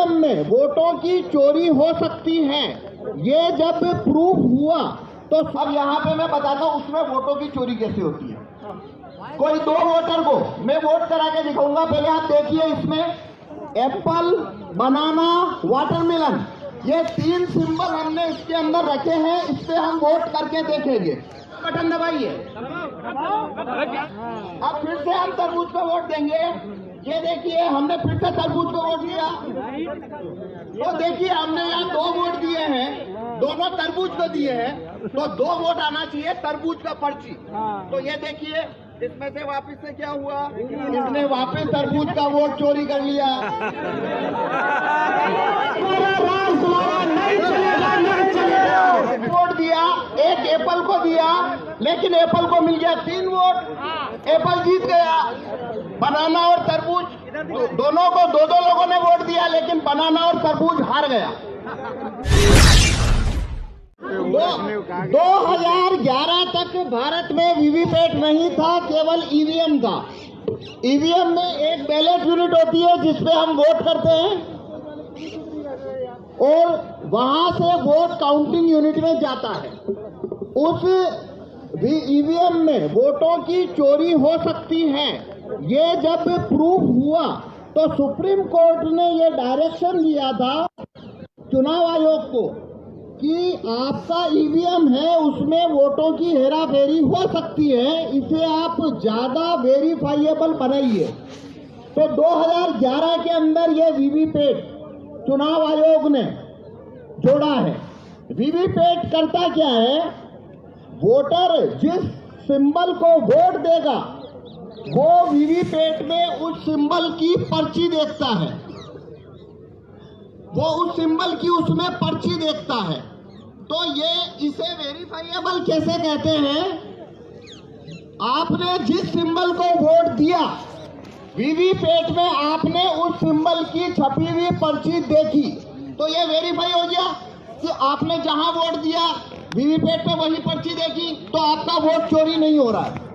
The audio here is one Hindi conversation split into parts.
ईवीएम में वोटों की चोरी हो सकती है, ये जब प्रूफ हुआ तो अब यहाँ पे मैं बताता हूँ उसमें वोटों की चोरी कैसे होती है। कोई दो वोटर को मैं वोट करा के दिखाऊंगा। पहले आप देखिए, इसमें एप्पल, बनाना, वाटरमेलन, ये तीन सिंबल हमने इसके अंदर रखे हैं। इस पे हम वोट करके देखेंगे। बटन दबाइए। अब फिर से हम तरबूज को वोट देंगे। ये देखिए, हमने फिर से तरबूज को वोट दिया। तो देखिए, हमने यहाँ दो वोट दिए हैं, दोनों तरबूज को दिए हैं, तो दो वोट आना चाहिए तरबूज का पर्ची। तो ये देखिए, इसमें से वापस से क्या हुआ, इसने वापस तरबूज का वोट चोरी कर लिया। वोट दिया, एक एप्पल को दिया, लेकिन एप्पल को मिल गया 3 वोट, एप्पल जीत गया। बनाना और तरबूज दोनों को दो लोगों ने वोट दिया, लेकिन बनाना और तरबूज हार गया। 2011 तक भारत में वीवीपैट नहीं था, केवल ईवीएम था। ईवीएम में एक बैलेट यूनिट होती है जिसपे हम वोट करते हैं और वहां से वोट काउंटिंग यूनिट में जाता है। उस ईवीएम में वोटों की चोरी हो सकती है, ये जब प्रूफ हुआ तो सुप्रीम कोर्ट ने ये डायरेक्शन दिया था चुनाव आयोग को कि आपका ईवीएम है, उसमें वोटों की हेराफेरी हो सकती है, इसे आप ज्यादा वेरीफाइएबल बनाइए। तो 2011 के अंदर ये वीवीपैट चुनाव आयोग ने जोड़ा है। वीवीपैट करता क्या है, वोटर जिस सिंबल को वोट देगा वो वीवीपैट में उस सिंबल की पर्ची देखता है, वो उस सिंबल की उसमें पर्ची देखता है। तो ये इसे वेरीफाइएबल कैसे कहते हैं, आपने जिस सिंबल को वोट दिया वीवीपैट में, आपने उस सिंबल की छपी हुई पर्ची देखी, तो ये वेरीफाई हो गया कि आपने जहां वोट दिया वीवीपैट में वही पर्ची देखी, तो आपका वोट चोरी नहीं हो रहा है।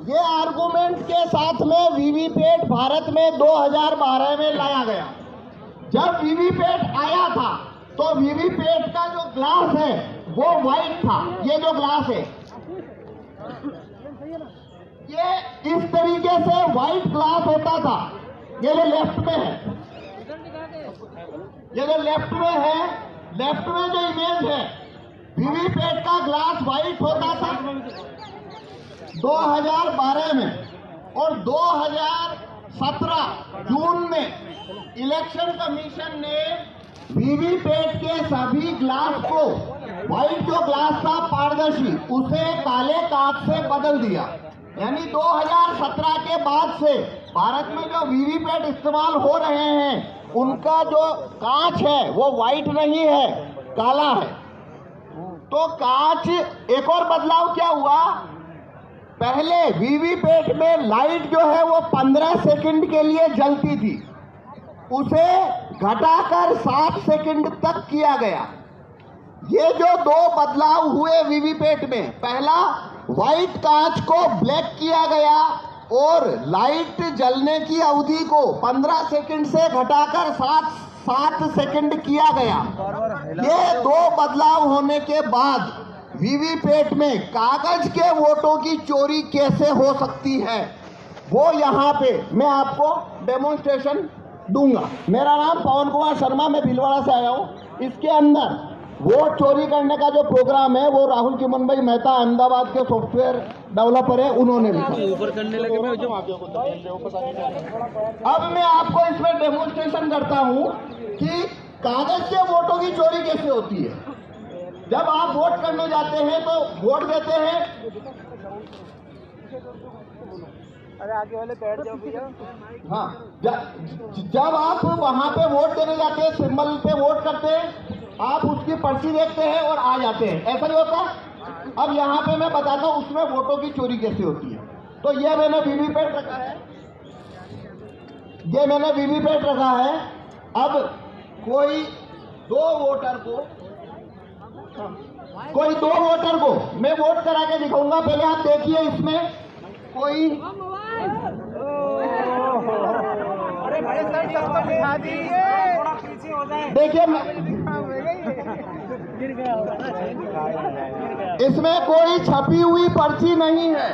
ये आर्गुमेंट के साथ में वीवीपैट भारत में 2012 में लाया गया। जब वीवीपैट आया था तो वीवीपैट का जो ग्लास है वो व्हाइट था। ये जो ग्लास है ये इस तरीके से व्हाइट ग्लास होता था। ये जो लेफ्ट में है, ये जो लेफ्ट में है, लेफ्ट में जो इमेज है, वीवीपैट का ग्लास व्हाइट होता था 2012 में। और 2017 जून में इलेक्शन कमीशन ने वीवीपैट के सभी ग्लास को, व्हाइट जो ग्लास था पारदर्शी, उसे काले कांच से बदल दिया। यानी 2017 के बाद से भारत में जो वीवीपैट इस्तेमाल हो रहे हैं उनका जो कांच है वो व्हाइट नहीं है, काला है। तो कांच, एक और बदलाव क्या हुआ, पहले वीवीपैट में लाइट जो है वो 15 सेकंड के लिए जलती थी, उसे घटाकर 7 सेकंड तक किया गया। ये जो दो बदलाव हुए वीवीपैट में, पहला व्हाइट कांच को ब्लैक किया गया और लाइट जलने की अवधि को 15 सेकंड से घटाकर 7 सेकंड किया गया। ये दो बदलाव होने के बाद वीवीपैट में कागज के वोटों की चोरी कैसे हो सकती है वो यहाँ पे मैं आपको डेमोन्स्ट्रेशन दूंगा। मेरा नाम पवन कुमार शर्मा, मैं भीलवाड़ा से आया हूँ। इसके अंदर वोट चोरी करने का जो प्रोग्राम है वो राहुल चिमन भाई मेहता अहमदाबाद के सॉफ्टवेयर डेवलपर है, उन्होंने लिखा। अब मैं आपको इसमें डेमोन्स्ट्रेशन करता हूँ कि कागज के वोटों की चोरी कैसे होती है। जब आप वोट करने जाते हैं तो वोट देते हैं, अरे आगे वाले बैठ जाओ भैया। हाँ, जब आप वहां पे वोट देने जाते हैं, सिंबल पे वोट करते हैं, आप उसकी पर्ची देखते हैं और आ जाते हैं, ऐसा नहीं होता। अब यहाँ पे मैं बताता हूँ उसमें वोटों की चोरी कैसे होती है। तो ये मैंने वीवीपैट रखा है, ये मैंने वीवीपैट रखा है। अब कोई दो वोटर को मैं वोट करा के दिखाऊंगा। पहले आप देखिए, इसमें कोई, अरे भाई सर सबको दिखा दीजिए, थोड़ा पीछे हो देखिए इसमें कोई छपी हुई पर्ची नहीं है।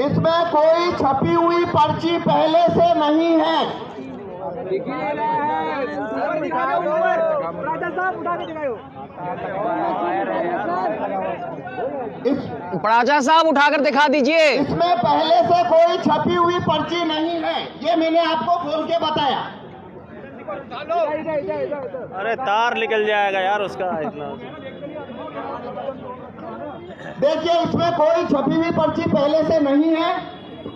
इसमें कोई छपी हुई पर्ची पहले से नहीं है। राजा साहब उठाकर दिखा दीजिए। इसमें पहले से कोई छपी हुई पर्ची नहीं है, ये मैंने आपको खोल के बताया। अरे तार निकल जाएगा यार उसका इतना। देखिए इसमें कोई छपी हुई पर्ची पहले से नहीं है।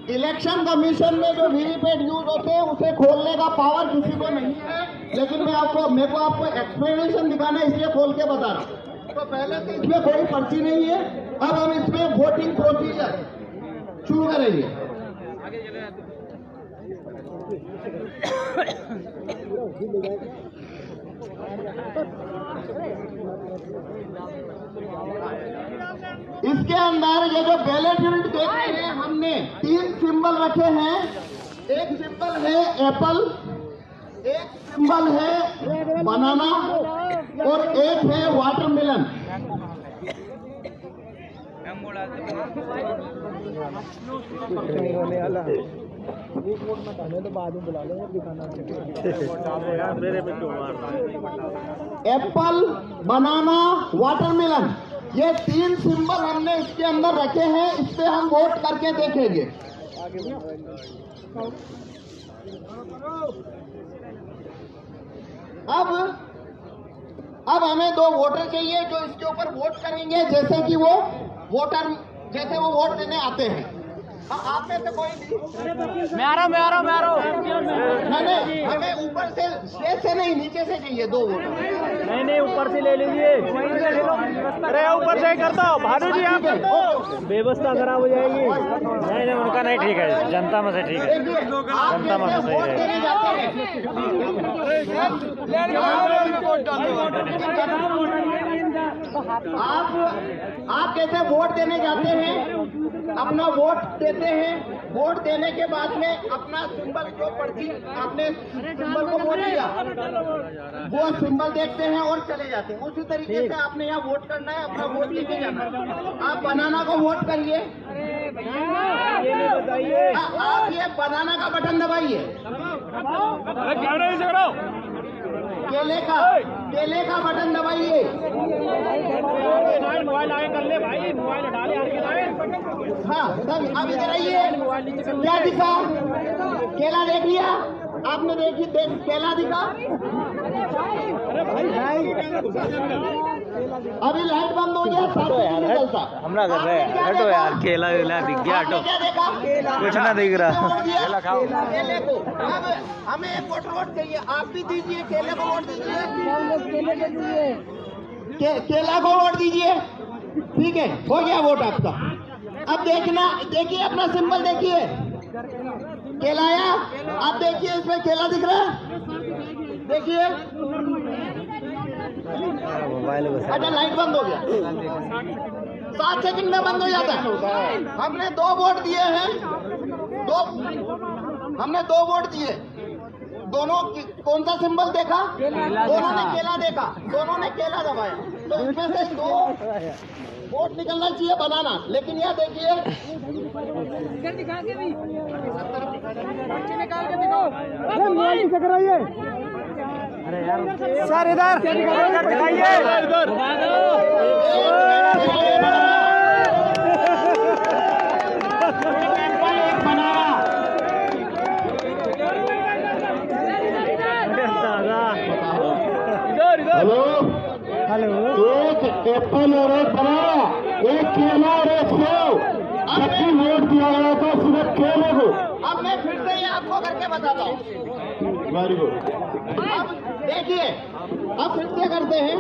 इलेक्शन कमीशन में जो वीवीपैट यूज होते हैं उसे खोलने का पावर किसी को नहीं है, लेकिन मेरे को आपको एक्सप्लेनेशन दिखाना है इसलिए खोल के बता रहा हूँ। तो पहले से इसमें कोई पर्ची नहीं है। अब हम इसमें वोटिंग प्रोसीजर शुरू करेंगे। इसके अंदर ये जो बैलेट यूनिट देख रहे हैं, हमने 3 सिंबल रखे हैं। एक सिंबल है एप्पल, एक सिंबल है बनाना और एक है वाटरमेलन। तो बाद में बुला लेंगे दिखाना। एप्पल, बनाना, वाटरमेलन, ये 3 सिंबल हमने इसके अंदर रखे हैं। इस पे हम वोट करके देखेंगे। अब हमें 2 वोटर चाहिए जो इसके ऊपर वोट करेंगे, जैसे कि वो वोट देने आते हैं। आप में से कोई मैं आ रहा हूँ। नहीं, हमें ऊपर से स्टेज से नहीं, नीचे से चाहिए 2 वोटर। नहीं ऊपर से ले लीजिए। अरे ऊपर से करता हूँ भानु जी, आप व्यवस्था खराब हो जाएगी। नहीं उनका नहीं ठीक है, जनता में से ठीक है, जनता में से सही है। आप कैसे वोट देने जाते हैं, अपना वोट देते हैं। वोट देने के बाद में अपना सिंबल, जो पर्ची आपने सिंबल को वोट दिया, वो सिंबल देखते हैं और चले जाते हैं। उसी तरीके से आपने यहाँ वोट करना है, अपना वोट लेके जाना है। आप बनाना को वोट करिए। आप ये बनाना का बटन दबाइए। केले का बटन दबाइए। मोबाइल आगे कर ले भाई, मोबाइल हटा ले। हाँ, तब अब इधर आइए। क्या दिखा? केला देख लिया आपने? केला दिखा? अभी लाइट बंद हो गया, चलता हमला कर रहे हैं। हटो यार, केला वेला दिख गया। हटो, क्या देखा? कुछ ना दिख रहा। केला खाओ। केले को अब हमें एक वोट चाहिए। आप भी दीजिए, केले को वोट दीजिए। केला को वोट दीजिए। ठीक है, हो गया वोट आपका। अब देखिए अपना सिंबल देखिए, केला आया। अब देखिए इसमें केला दिख रहा है, देखिए। अच्छा, लाइट बंद हो गया। 7 सेकंड में बंद हो जाता है। हमने 2 वोट दिए हैं। हमने 2 वोट दिए। दोनों कौन सा सिंबल देखा? दोनों ने केला देखा, दोनों ने केला दबाया। तो इसमें से 2 वोट निकलना चाहिए बनाना। लेकिन यह देखिए, सर इधर दिखाइए। हेलो, एक एप्पल और एक बनाना, एक केला और एक सेब। सबकी वोट दिया गया था सिर्फ केले को। अब मैं फिर से ये आपको करके बताता हूँ। Very good. अब देखिए, अब फिर से करते हैं।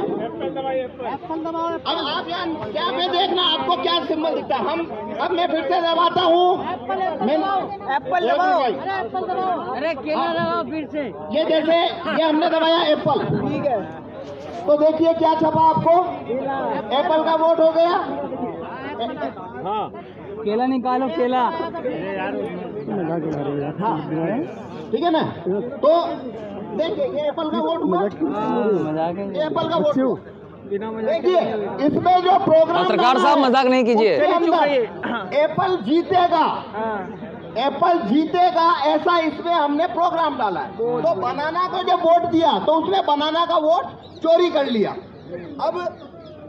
अब आप यहाँ क्या पे देखना, आपको क्या सिंबल दिखता है। अब मैं फिर से दबाता हूँ। एप्पल दबाओ। अरे केला दबाओ फिर से। ये जैसे ये हमने दबाया एप्पल, ठीक है। तो देखिए क्या छपा आपको, एप्पल का वोट हो गया। हाँ केला निकालो केला। हाँ ठीक है ना। तो देखिए ये एप्पल का वोट हुआ, मजाक है। ये एप्पल का वोट हुआ। देखिए इसमें जो प्रोग्राम पत्रकार साहब मजाक नहीं कीजिए। एप्पल जीतेगा, एप्पल जीतेगा ऐसा इसमें हमने प्रोग्राम डाला है। तो बनाना को जब वोट दिया तो उसने बनाना का वोट चोरी कर लिया। अब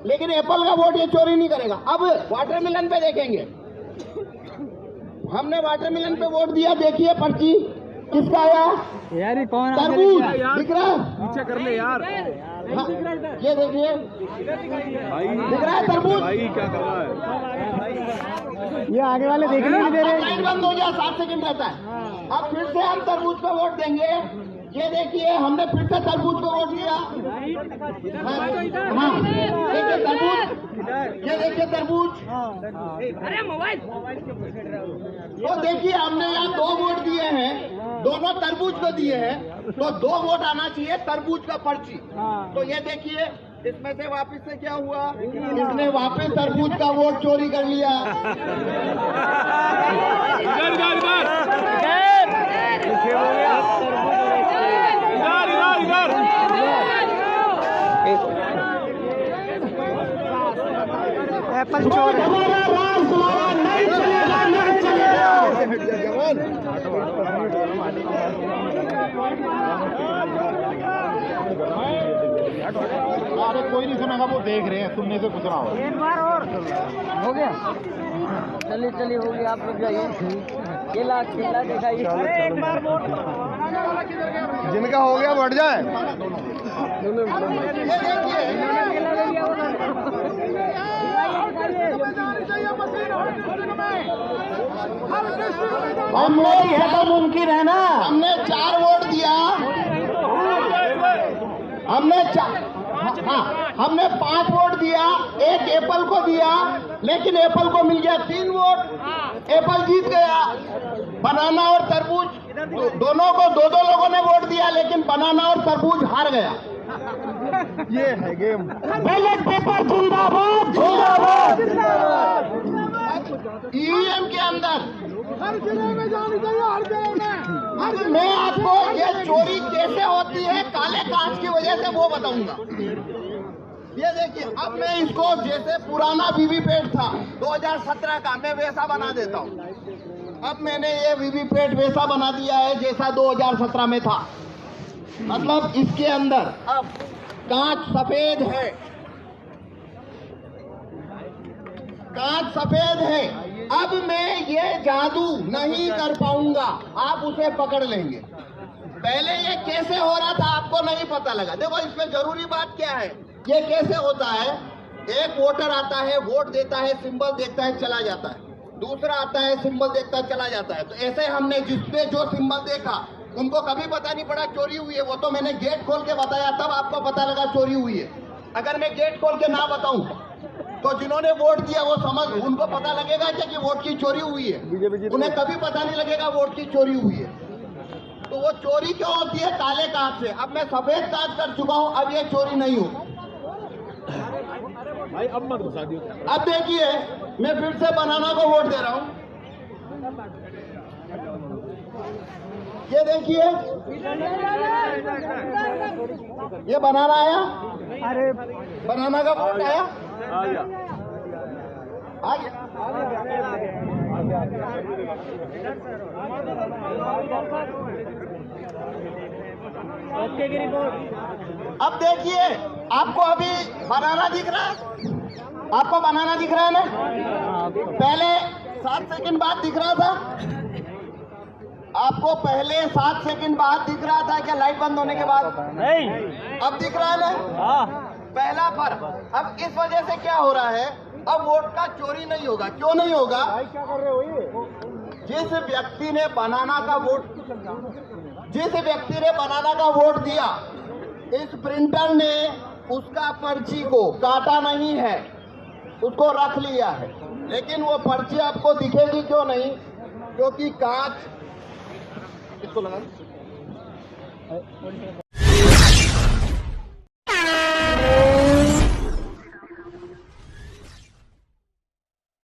लेकिन एप्पल का वोट ये चोरी नहीं करेगा। अब वाटरमेलन पे देखेंगे, हमने वाटरमेलन पे वोट दिया। देखिए पर्ची किसका आया? यार ये कौन तरबूज दिख रहा है? पीछे कर ले यार। हाँ, ये देखिए दिख रहा है तरबूज। क्या कर रहा है? ये आगे वाले देखने नहीं दे रहे। लाइन बंद हो गया, 7 सेकंड रहता है। अब फिर से हम तरबूज को वोट देंगे। ये देखिए हमने फिर से तरबूज को वोट दिया। हाँ देखिए तरबूज, ये देखिए तरबूज। अरे मोबाइल। तो देखिए हमने यहाँ 2 वोट दिए हैं, दोनों तरबूज को दिए हैं। तो 2 वोट आना चाहिए तरबूज का पर्ची। तो ये देखिए इसमें से वापस से क्या हुआ, इसने वापस तरबूज का वोट चोरी कर लिया। एप्पल चोर। हमारा राज तुम्हारा नहीं चलेगा, नहीं चलेगा। अरे कोई नहीं सुनेगा, वो देख रहे हैं, सुनने से कुछ ना हो। एक बार और हो गया। चलिए चलिए हो गया, आप लोग जाइए। केला केला दिखाइए। एक बार वोट जिनका हो गया बढ़ जाए। हमने यह तो मुमकिन है ना। हमने 4 वोट दिया, हमने 5 वोट दिया, 1 एप्पल को दिया, लेकिन एप्पल को मिल गया 3 वोट। एप्पल जीत गया। बनाना और तरबूज दोनों को 2-2 लोगों ने वोट दिया, लेकिन बनाना और तरबूज हार गया। ये है गेम। बैलेट पेपर जिंदाबाद, जिंदाबाद। ईवीएम के अंदर हर जिले में जानी चाहिए, हर जिले में। मैं आपको ये चोरी कैसे होती है काले कांच की वजह से वो बताऊंगा। ये देखिए अब मैं इसको जैसे पुराना वीवीपैट था 2017 का, मैं वैसा बना देता हूँ। अब मैंने ये वीवीपैट वैसा बना दिया है जैसा 2017 में था। मतलब इसके अंदर अब कांच सफेद है, कांच सफेद है। अब मैं ये जादू नहीं कर पाऊंगा, आप उसे पकड़ लेंगे। पहले ये कैसे हो रहा था आपको नहीं पता लगा। देखो इसमें जरूरी बात क्या है, ये कैसे होता है। एक वोटर आता है, वोट देता है, सिंबल देखता है, चला जाता है। दूसरा आता है, सिंबल देखता है, चला जाता है। तो ऐसे हमने जिसने जो सिंबल देखा उनको कभी पता नहीं पड़ा चोरी हुई है। वो तो मैंने गेट खोल के बताया, तब आपको पता लगा चोरी हुई है। अगर मैं गेट खोल के ना बताऊं तो जिन्होंने वोट दिया वो उनको पता लगेगा क्या कि वोट की चोरी हुई है? उन्हें कभी पता नहीं लगेगा वोट की चोरी हुई है। तो वो चोरी क्यों होती है? काले कांच से। अब मैं सफेद कांच कर चुका हूं, अब ये चोरी नहीं हो। भाई अब मत घुसा दियो। अब देखिए मैं फिर से बनाना को वोट दे रहा हूं। ये देखिए ये बनाना आया, अरे बनाना का वोट आया, आ गया। आ गया। ओके की रिपोर्ट। अब देखिए आपको अभी बनाना दिख रहा है, आपको बनाना दिख रहा है ना? पहले 7 सेकंड बाद दिख रहा था, आपको पहले 7 सेकंड बाद दिख रहा था क्या लाइट बंद होने के बाद? नहीं। अब दिख रहा है ना? हाँ। पहला फर्क। अब इस वजह से क्या हो रहा है, अब वोट का चोरी नहीं होगा। क्यों नहीं होगा? क्या कर रहे हो ये? जिस व्यक्ति ने बनाना का वोट दिया, इस प्रिंटर ने उसका पर्ची को काटा नहीं है, उसको रख लिया है। लेकिन वो पर्ची आपको दिखेगी क्यों नहीं? क्योंकि कांच इसको लगा